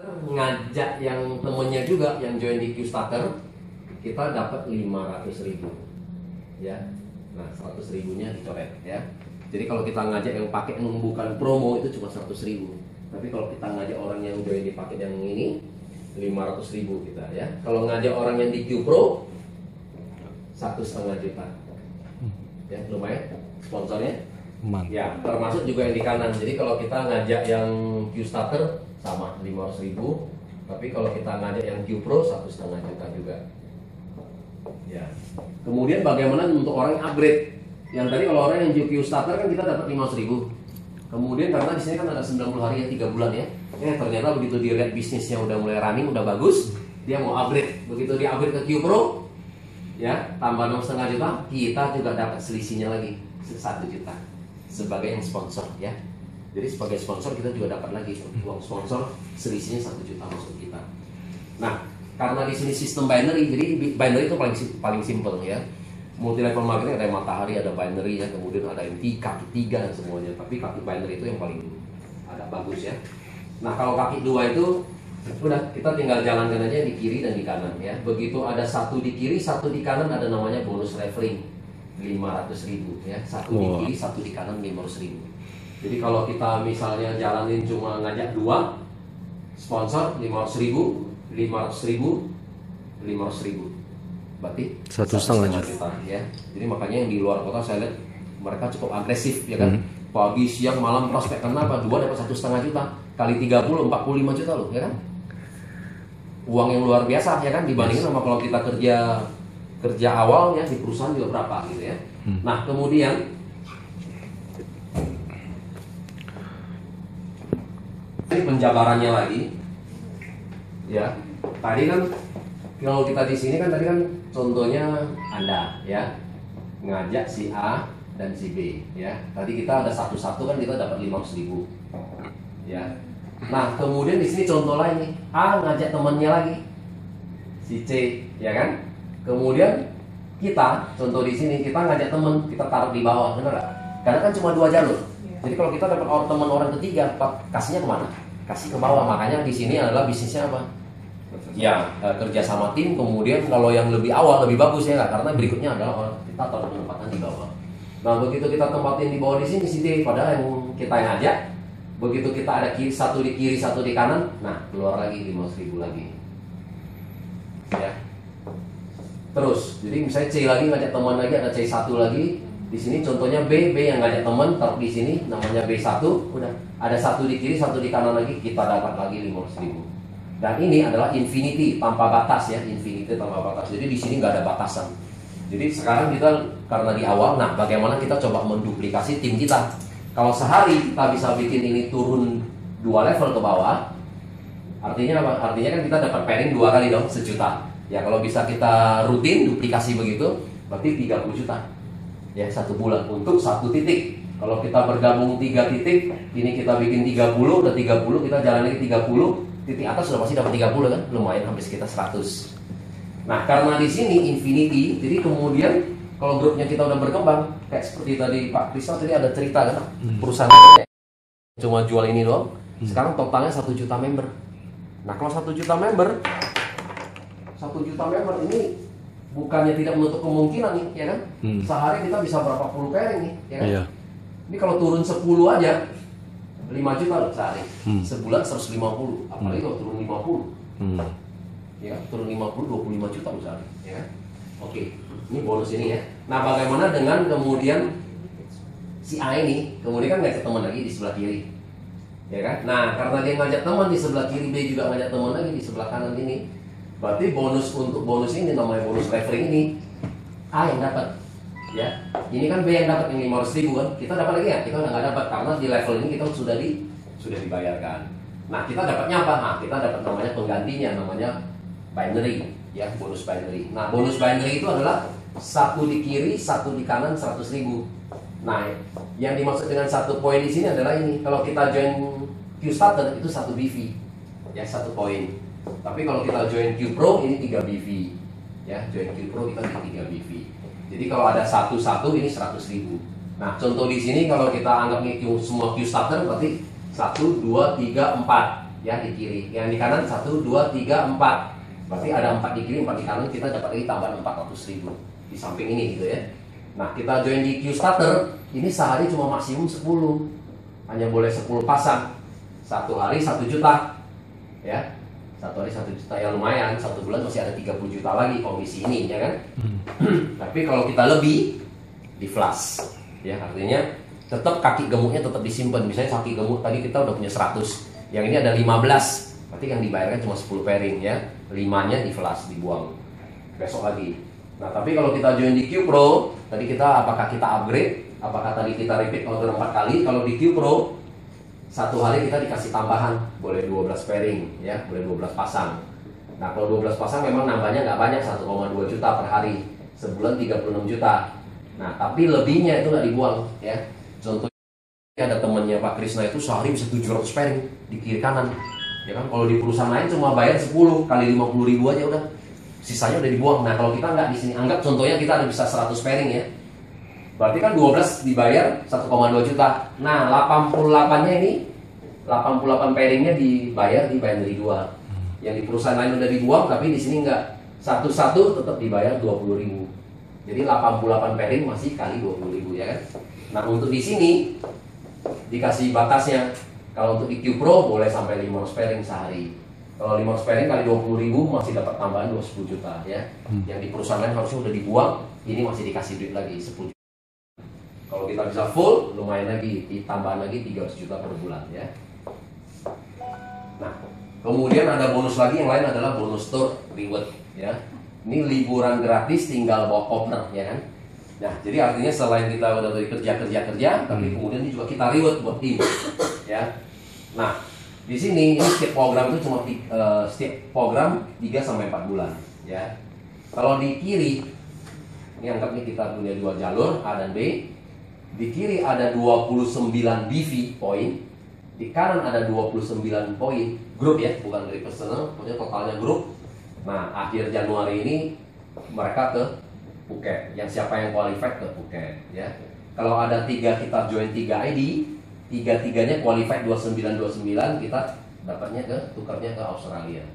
ngajak yang temennya juga yang join di Qstarter, kita dapat 500.000 ya. Nah 100.000-nya dicoret ya. Jadi kalau kita ngajak yang pakai yang bukan promo itu cuma 100.000, tapi kalau kita ngajak orang yang join di paket yang ini 500.000 kita ya. Kalau ngajak orang yang di Q Pro 1,5 juta ya, lumayan sponsornya. Ya, termasuk juga yang di kanan. Jadi kalau kita ngajak yang Qstarter sama 500.000, tapi kalau kita ngajak yang Q Pro 1,5 juta juga. Ya. Kemudian bagaimana untuk orang yang upgrade? Yang tadi kalau orang yang Qstarter kan kita dapat 500.000. Kemudian karena di sini kan ada 90 hari ya, 3 bulan ya. Ternyata begitu dia lihat bisnisnya udah mulai running, udah bagus, dia mau upgrade. Begitu dia upgrade ke Q Pro, ya tambah 6,5 juta, kita juga dapat selisihnya lagi 1 juta sebagai yang sponsor ya. Jadi sebagai sponsor kita juga dapat lagi uang sponsor, selisihnya 1 juta masuk kita. Nah, karena di sini sistem binary, jadi binary itu paling simple ya. Multi level marketing ada yang matahari, ada binary ya, kemudian ada yang kaki 3 dan semuanya. Tapi kaki binary itu yang paling agak bagus ya. Nah, kalau kaki 2 itu udah kita tinggal jalankan aja di kiri dan di kanan ya. Begitu ada satu di kiri, satu di kanan, ada namanya bonus referring 500.000 ya. Satu di kiri, satu di kanan 500.000. Jadi kalau kita misalnya jalanin cuma ngajak 2 sponsor 500.000, 500.000, 500.000, berarti 1,5 juta ya. Jadi makanya yang di luar kota saya lihat mereka cukup agresif ya kan. Pagi, siang, malam prospek. Kenapa? 2 dapat 1,5 juta kali 30, 45 juta loh ya kan. Uang yang luar biasa ya kan, dibandingin sama kalau kita kerja awal ya di perusahaan juga berapa gitu ya. Nah kemudian ini penjabarannya lagi ya. Tadi kan kalau kita di sini kan tadi kan contohnya Anda ya ngajak si A dan si B ya. Tadi kita ada satu-satu kan kita dapat 500.000 ya. Nah kemudian di sini contoh lain nih, A ngajak temannya lagi si C ya kan. Kemudian kita contoh di sini kita ngajak teman, kita taruh di bawah, benar nggak? Karena kan cuma 2 jalur. Jadi kalau kita dapat teman orang ketiga, kasihnya kemana? Kasih ke bawah. Makanya di sini adalah bisnisnya apa? Ya kerja sama tim. Kemudian kalau yang lebih awal lebih bagus ya nggak? Karena berikutnya adalah orang kita taruh penempatan di bawah. Nah begitu kita tempatin di bawah di sini si D, padahal yang kita yang ngajak. Begitu kita ada satu di kiri, satu di kanan, nah keluar lagi 500.000 lagi ya. Terus, jadi misalnya C lagi ngajak teman lagi, ada C1 lagi. Di sini contohnya B yang ngajak teman, taruh di sini namanya B1, udah ada satu di kiri, satu di kanan lagi, kita dapat lagi 500.000. Dan ini adalah infinity tanpa batas ya, infinity tanpa batas. Jadi di sini nggak ada batasan. Jadi sekarang kita karena di awal, nah bagaimana kita coba menduplikasi tim kita. Kalau sehari kita bisa bikin ini turun 2 level ke bawah, artinya apa? Artinya kan kita dapat pairing 2 kali dong, 1 juta. Ya kalau bisa kita rutin duplikasi begitu, berarti 30 juta ya 1 bulan untuk 1 titik. Kalau kita bergabung 3 titik, ini kita bikin 30, udah 30, kita jalan lagi 30, titik atas sudah pasti dapat 30 kan, lumayan hampir sekitar 100. Nah karena di sini infinity, jadi kemudian kalau grupnya kita udah berkembang, kayak seperti tadi Pak Krisna tadi ada cerita kan, perusahaan cuma jual ini doang, sekarang totalnya 1 juta member. Nah kalau 1 juta member, 1 juta member ini bukannya tidak menutup kemungkinan nih, ya kan? Sehari kita bisa berapa puluh pairing nih, ya kan? Iya. Ini kalau turun 10 aja, 5 juta loh sehari. Sebulan 150, apalagi kalau turun 50. Ya, turun 50, 25 juta loh sehari, ya kan? Oke, ini bonus ini ya. Nah bagaimana dengan kemudian si A ini, kemudian kan ngajak teman lagi di sebelah kiri, ya kan? Nah karena dia ngajak teman di sebelah kiri, B juga ngajak teman lagi di sebelah kanan ini, berarti bonus untuk bonus ini namanya bonus referring ini A yang dapat, ya. Ini kan B yang dapat yang 500.000 kan, kita dapat lagi ya? Kita nggak dapat karena di level ini kita sudah dibayarkan. Nah kita dapatnya apa? Nah kita dapat namanya penggantinya, namanya binary. Ya, bonus binary. Nah, bonus binary itu adalah 1 di kiri, 1 di kanan 100.000. Nah, yang dimaksud dengan 1 poin di sini adalah ini. Kalau kita join Qstarter itu 1 BV. Ya, 1 poin. Tapi kalau kita join Q Pro ini 3 BV. Ya, join Q Pro kita di 3 BV. Jadi kalau ada 1 ini 100.000. Nah, contoh di sini kalau kita anggap ini semua Qstarter berarti 1, 2, 3, 4. ya di kiri. Yang di kanan 1, 2, 3, 4. Berarti ada 4 di kiri, 4 di kanan, kita dapat lagi tambahan 400.000 di samping ini gitu ya. Nah, kita join di Q starter, ini sehari cuma maksimum 10. Hanya boleh 10 pasang. Satu hari 1 juta. Ya. Satu hari 1 juta, ya lumayan. Satu bulan masih ada 30 juta lagi komisi ini, ya kan? Tapi kalau kita lebih, di flash. Ya, artinya tetap kaki gemuknya tetap disimpan. Misalnya kaki gemuk tadi kita udah punya 100. Yang ini ada 15. Berarti yang dibayarkan cuma 10 pairing ya. 5-nya di flash, dibuang. Besok lagi. Nah, tapi kalau kita join di Q Pro, tadi kita apakah kita upgrade? Apakah tadi kita repeat order 4 kali? Kalau di Q Pro, satu hari kita dikasih tambahan, boleh 12 pairing ya, boleh 12 pasang. Nah, kalau 12 pasang memang nambahnya nggak banyak, 1,2 juta per hari. Sebulan 36 juta. Nah, tapi lebihnya itu nggak dibuang ya. Contohnya ada temannya Pak Krisna itu sehari bisa 700 pairing di kiri kanan. Ya kan, kalau di perusahaan lain cuma bayar 10 kali 50.000 aja udah. Sisanya udah dibuang. Nah, kalau kita nggak di sini, anggap contohnya kita ada bisa 100 pairing ya. Berarti kan 12 dibayar 1,2 juta. Nah, 88-nya ini 88 pairingnya dibayar dari 2. Yang di perusahaan lain udah dibuang, tapi di sini nggak. Satu-satu tetap dibayar 20.000. Jadi 88 pairing masih kali 20.000 ya kan. Nah, untuk di sini dikasih batasnya. Kalau untuk di Q Pro boleh sampai 500 pairing sehari. Kalau 500 pairing kali 20.000 masih dapat tambahan 20 juta ya. Yang di perusahaan lain harusnya udah dibuang, ini masih dikasih duit lagi 10 juta. Kalau kita bisa full, lumayan lagi, ditambahan lagi 300 juta per bulan ya. Nah, kemudian ada bonus lagi, yang lain adalah bonus tour reward ya. Ini liburan gratis tinggal bawa partner ya kan. Nah, jadi artinya selain kita udah dari kerja, tapi kemudian ini juga kita reward buat tim ya. Nah, di sini ini setiap program itu cuma setiap program 3 sampai 4 bulan ya. Kalau di kiri ini anggapnya kita punya 2 jalur A dan B. Di kiri ada 29 BV poin, di kanan ada 29 poin grup ya, bukan dari personal, pokoknya totalnya grup. Nah, akhir Januari ini mereka ke Phuket. Yang siapa yang qualified ke Phuket ya. Kalau ada 3 kita join 3 ID, 3-3-nya qualified 29-29, kita dapatnya tukarnya ke Australia.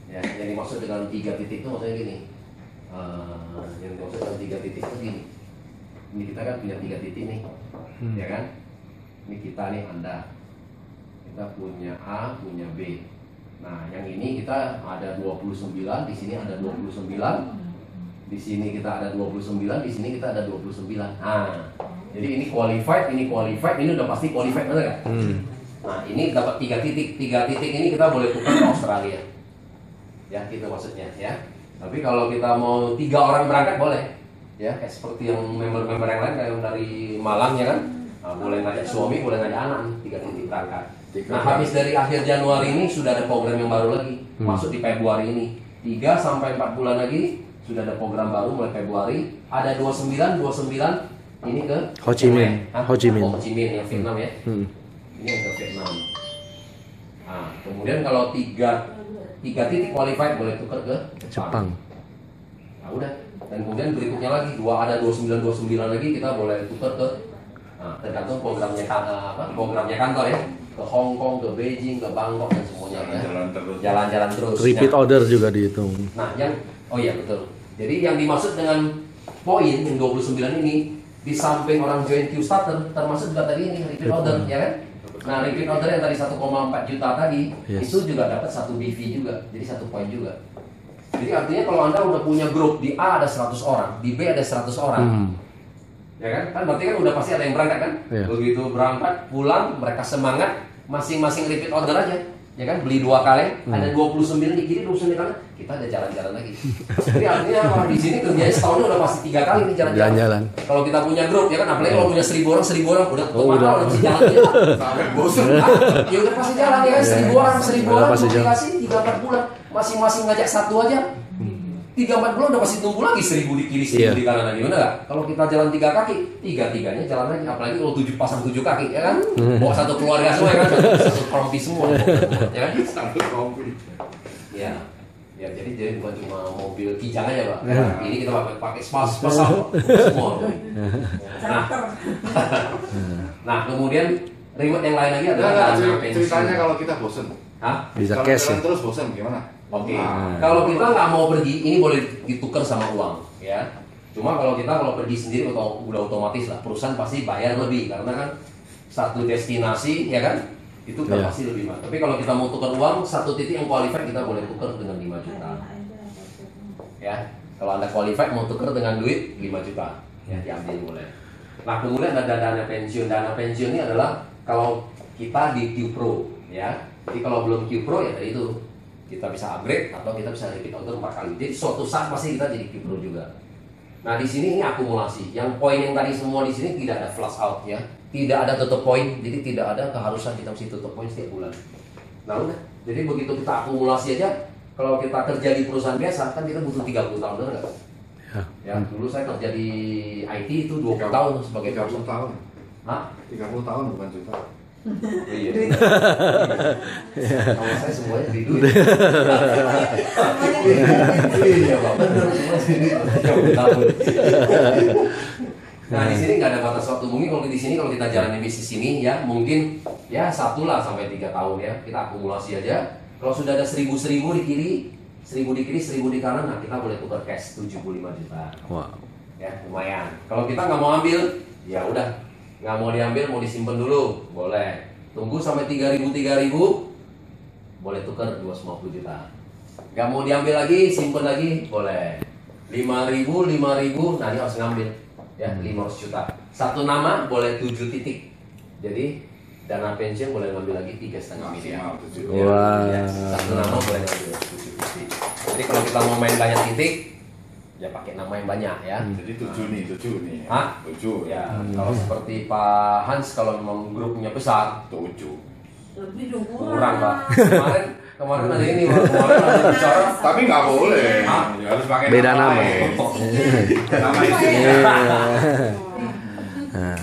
Ya, yang dimaksud dengan 3 titik itu maksudnya gini. Yang dimaksud dengan 3 titik itu gini. Ini kita kan punya 3 titik nih, ya kan? Ini kita nih, Anda. Kita punya A, punya B. Nah, yang ini kita ada 29, di sini ada 29. Di sini kita ada 29, di sini kita ada 29. Nah, jadi ini qualified, ini udah pasti qualified, benar nggak? Nah, ini dapat 3 titik. 3 titik ini kita boleh tukar ke Australia. Ya, gitu maksudnya ya. Tapi kalau kita mau 3 orang berangkat boleh. Ya, kayak seperti yang member-member yang lain kayak dari Malang ya kan. Nah, boleh ngajak suami, boleh ngajak anak nih, 3 titik berangkat. Nah, habis dari akhir Januari ini sudah ada program yang baru lagi. Masuk di Februari ini. 3 sampai 4 bulan lagi sudah ada program baru mulai Februari. Ada 29 ini ke Ho Chi Minh. Ho Chi Minh. Ho Chi Minh yang Vietnam ya. Ini yang ke Vietnam. Nah, kemudian kalau 3 titik qualified boleh tukar ke Jepang. Nah, udah. Dan kemudian berikutnya lagi ada 29 lagi kita boleh tukar ke tergantung programnya kantor ya, ke Hong Kong, ke Beijing, ke Bangkok dan semuanya ya. Jalan-jalan terus. Repeat order juga dihitung. Nah, iya betul. Jadi yang dimaksud dengan poin yang 29 ini di samping orang join Q starter termasuk juga tadi ini repeat order ya kan. Nah, repeat order yang tadi 1,4 juta tadi itu juga dapat 1 BV juga, jadi 1 poin juga. Jadi artinya kalau Anda udah punya grup, di A ada 100 orang, di B ada 100 orang. Ya kan? Kan berarti kan udah pasti ada yang berangkat kan? Begitu berangkat, pulang, mereka semangat, masing-masing repeat order aja. Ya kan? Beli 2 kaleng, ada 29 di kiri, 29 di kanan, kita ada jalan-jalan lagi. Jadi artinya orang di sini kerjanya setahun udah pasti 3 kali nih jalan-jalan. Kalau kita punya grup, ya kan? Apalagi kalau punya 1.000 orang, udah pasti jalan ya. Bosan. Ya udah pasti jalan ya kan? 1.000 orang dikasih 3-4 bulan. Masing-masing ngajak satu aja 3-4 bulan udah pasti tumbuh lagi 1.000 di kiri 1.000 di kanan lagi, bener gak? Kalau kita jalan 3 kaki, 3-3-nya jalan lagi. Apalagi kalau 7 pasang 7 kaki, ya kan? Bawa satu keluarga semua ya kan? Satu kompi semua, ya kan? Satu kompi. Ya, jadi bukan cuma mobil kijang aja Pak. Ini kita pakai spesial semua. Nah, kemudian Reward yang lain lagi adalah dana pensiun. Ceritanya kalau kita bosen. Hah? Bisa Kalau cash jalan ya. terus bosen gimana? Oke. Nah, Kalau kita nggak mau pergi, ini boleh ditukar sama uang, ya. Cuma kalau kita pergi sendiri udah otomatis lah, perusahaan pasti bayar lebih karena kan satu destinasi, ya kan? Itu kan Iya. pasti lebih mahal. Tapi kalau kita mau tukar uang, satu titik yang qualified kita boleh tukar dengan 5 juta. Ya, kalau Anda qualified mau tukar dengan duit 5 juta, ya diambil boleh. Nah, kemudian ada dana pensiun. Dana pensiun ini adalah kalau kita di Q Pro, ya. Jadi kalau belum Q Pro ya tadi itu kita bisa upgrade atau kita bisa repeat order 4 kali. Jadi suatu saat pasti kita jadi Q Pro juga. Nah, di sini ini akumulasi. Yang poin yang tadi semua di sini tidak ada flush out, ya. Tidak ada tutup poin, jadi tidak ada keharusan kita mesti tutup poin setiap bulan. Nah udah, jadi begitu kita akumulasi aja, kalau kita kerja di perusahaan biasa kan kita butuh 30 tahun, benar nggak? Ya, dulu saya kerja di IT itu 20 tahun sebagai 30 tahun. Hah? 30 tahun bukan juta. Oh, iya. Kalau saya semuanya di duit. Iya, Pak. Benar semua sini 30 tahun. Nah, di sini nggak ada batas waktu. Mungkin kalau di sini kalau kita jalanin bisnis ini ya mungkin ya 1 lah sampai 3 tahun ya. Kita akumulasi aja. Kalau sudah ada 1000 di kiri, 1000 di kiri, 1000 di kanan, nah kita boleh tukar cash 75 juta. Wow. Ya, lumayan. Kalau kita nggak mau ambil, ya udah. Nggak mau diambil, mau disimpan dulu, boleh. Tunggu sampai 3000, boleh tukar 250 juta. Nggak mau diambil lagi, simpan lagi, boleh. 5.000, nah ini harus ngambil. Ya, 500 juta. Satu nama boleh 7 titik. Jadi dana pensiun boleh ngambil lagi 3,5 miliar. Maksimal 7. Wah. Ya, satu nama boleh ngambil 7 titik. Jadi kalau kita mau main banyak titik, ya pakai nama yang banyak ya. Jadi 7 nih. Hah? 7. Ya, kalau seperti Pak Hans kalau memang grupnya besar, 7. Lebih dong kurang Pak. Kemarin ada ini, Pak. Kemarin ada bicara. Tapi nggak boleh. Hah? Ya, harus pakai Beda nama. lain. Nama Iya. istrinya.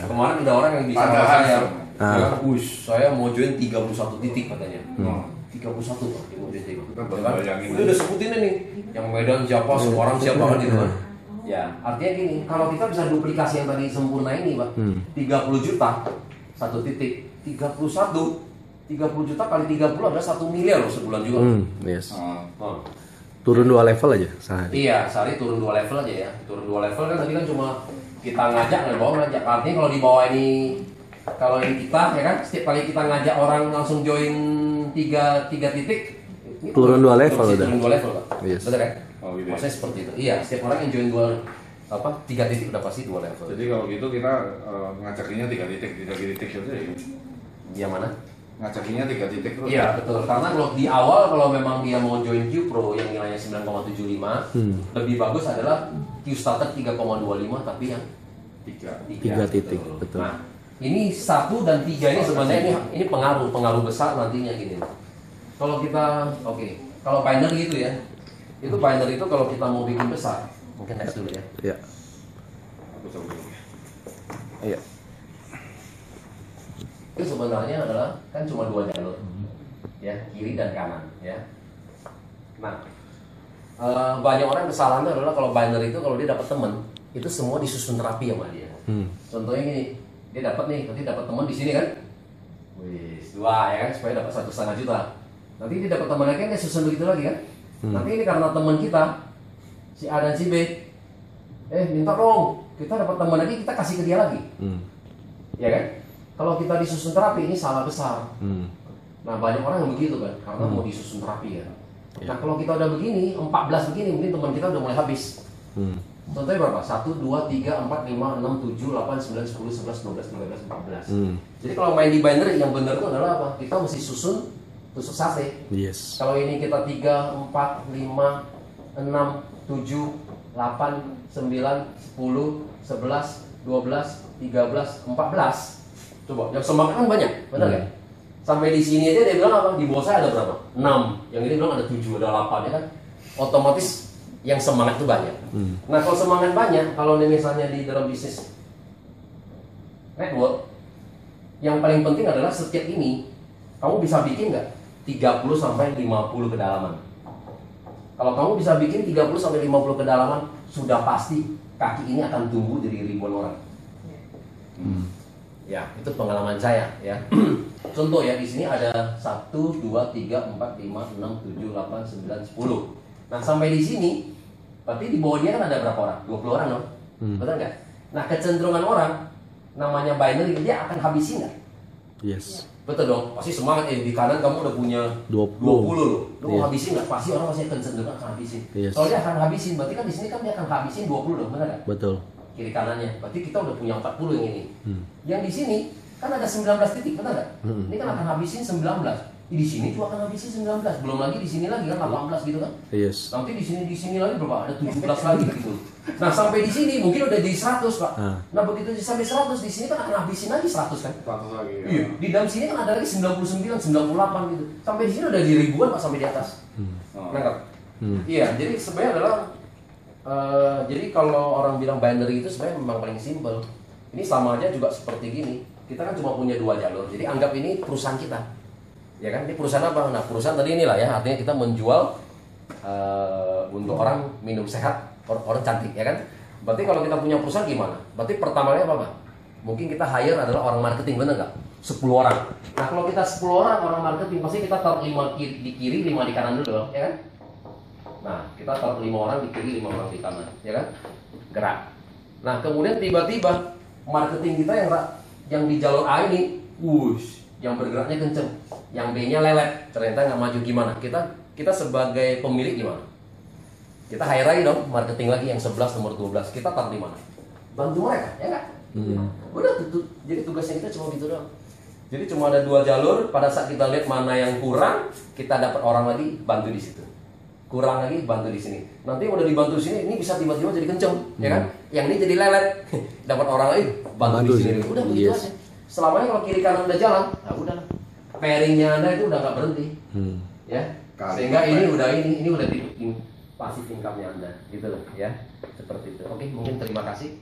Kemarin ada orang yang bicara Ada sama saya. Hans. Dia bilang, "Wush, saya mau join 31 titik katanya." Hmm. 31 Pak, dia mau join titik. Kita Ya kan? bayangin Udah sebutin ini. Yang Medan siapa, seorang siapa kan gitu kan. Ya, artinya gini, kalau kita bisa duplikasi yang tadi sempurna ini, Pak. 30 juta satu titik, 30 juta kali 30 adalah 1 miliar loh sebulan juga. Yes. Oh. Turun 2 level aja sehari. Iya, sehari turun 2 level aja ya. Turun 2 level kan tadi kan cuma kita ngajak, nggak bawa ngajak. Artinya kalau di bawah ini, kalau ini kita ya kan, setiap kali kita ngajak orang langsung join 3 titik, ini Turun 2 level mesti udah. Turun 2 level, Pak. Yes. Betul kan? Oh, gitu ya. Maksudnya seperti itu. Iya, setiap orang yang join 3 titik udah pasti 2 level. Jadi kalau gitu kita ngajakinya 3 titik itu ya. Yang mana? Ngajakinya 3 titik terus. Iya betul, karena kalau di awal kalau memang dia mau join Q Pro yang nilainya 9,75 lebih bagus adalah Q Starter 3,25 tapi yang 3 titik, betul. Nah ini 1 dan 3 ini sebenarnya ini pengaruh besar nantinya gini. Kalau kita kalau binary gitu ya, itu binary itu kalau kita mau bikin besar, mungkin next dulu ya. Iya. Aku coba dulu. Iya. Itu sebenarnya adalah kan cuma 2 jalur ya, kiri dan kanan ya. Nah banyak orang kesalahannya adalah kalau binary itu kalau dia dapat teman itu semua disusun rapi sama dia. Contohnya gini, dia dapat nih, nanti dapat teman di sini kan, wis 2 ya kan, supaya dapat 1,5 juta. Nanti dia dapat teman lagi kan dia susun begitu lagi kan. Nanti ini karena teman kita si A dan si B, minta dong kita dapat teman lagi, kita kasih ke dia lagi, ya kan? Kalau kita disusun terapi ini salah besar. Nah banyak orang yang begitu kan, karena mau disusun terapi ya. Nah kalau kita udah begini, 14 begini, mungkin teman kita udah mulai habis. Contohnya berapa? 1, 2, 3, 4, 5, 6, 7, 8, 9, 10, 11, 12, 13, 14. Jadi kalau main di binary yang benar itu adalah apa? Kita mesti susun tusuk sate. Yes. Kalau ini kita 3, 4, 5, 6, 7, 8, 9, 10, 11, 12, 13, 14. Coba, yang semangat kan banyak, benar kan? Sampai di sini aja dia bilang apa? Di bawah saya ada berapa? 6. Yang ini bilang ada 7, ada 8 ya kan? Otomatis yang semangat itu banyak. Nah kalau semangat banyak, kalau misalnya di dalam bisnis network, yang paling penting adalah setiap ini kamu bisa bikin nggak 30 sampai 50 kedalaman. Kalau kamu bisa bikin 30 sampai 50 kedalaman, sudah pasti kaki ini akan tumbuh jadi ribuan orang. Ya, itu pengalaman saya ya. Contoh ya, di sini ada 1, 2, 3, 4, 5, 6, 7, 8, 9, 10. Nah, sampai di sini, berarti di bawah dia kan ada berapa orang? 20 orang dong? Betul nggak? Nah, kecenderungan orang, namanya binary, dia akan habisin nggak? Yes. Betul dong, pasti semangat. Di kanan kamu udah punya 20 loh. Lu mau habisin nggak? Pasti orang masih kecenderungan akan habisin. Yes. Kalau dia akan habisin, berarti kan di sini kan dia akan habisin 20 dong, benar nggak? Betul. Kiri kanannya, berarti kita udah punya 40 yang ini. Yang di sini kan ada 19 titik, benar nggak? Ini kan akan habisin 19. Di sini juga akan habisin 19. Belum lagi di sini lagi kan 18 gitu kan? Yes. Nanti di sini lagi berapa? Ada 17 lagi gitu. Nah, sampai di sini mungkin udah di 100, Pak. Nah, begitu sampai 100 di sini kan akan habisin lagi 100 kan? 100 lagi ya. Iya, di dalam sini kan ada lagi 99, 98 gitu. Sampai di sini udah di ribuan Pak sampai di atas. Nangkap? Iya, jadi sebenarnya adalah jadi kalau orang bilang binary itu sebenarnya memang paling simpel. Ini sama aja juga seperti gini. Kita kan cuma punya 2 jalur. Jadi anggap ini perusahaan kita. Ya kan? Ini perusahaan apa? Nah, perusahaan tadi inilah ya, artinya kita menjual untuk orang minum sehat, orang cantik, ya kan? Berarti kalau kita punya perusahaan gimana? Berarti pertamanya apa, Pak? Mungkin kita hire adalah orang marketing, bener nggak? 10 orang. Nah, kalau kita 10 orang marketing, pasti kita taruh 5 di kiri, 5 di kanan dulu dong, ya kan? Nah, kita taruh 5 orang di kiri, 5 orang di kanan, ya kan? Gerak. Nah, kemudian tiba-tiba marketing kita yang di jalur A ini, yang bergeraknya kenceng, yang B-nya lelet, ternyata nggak maju gimana? Kita sebagai pemilik gimana? Kita hire lagi dong, marketing lagi yang 11 nomor 12, kita taruh di mana? Bantu mereka, ya nggak? Udah, jadi tugasnya kita cuma gitu doang. Jadi cuma ada 2 jalur. Pada saat kita lihat mana yang kurang, kita dapat orang lagi bantu di situ. Kurang lagi bantu di sini. Nanti udah dibantu di sini, ini bisa tiba-tiba jadi kenceng, ya kan? Yang ini jadi lelet, dapat orang lagi bantu di sini. Udah begitu aja. Selamanya kalau kiri kanan udah jalan, nah udah. Pairingnya Anda itu udah nggak berhenti, ya. Sehingga ini udah di pasif income-nya Anda, gitu loh, ya. Seperti itu. Oke, mungkin terima kasih.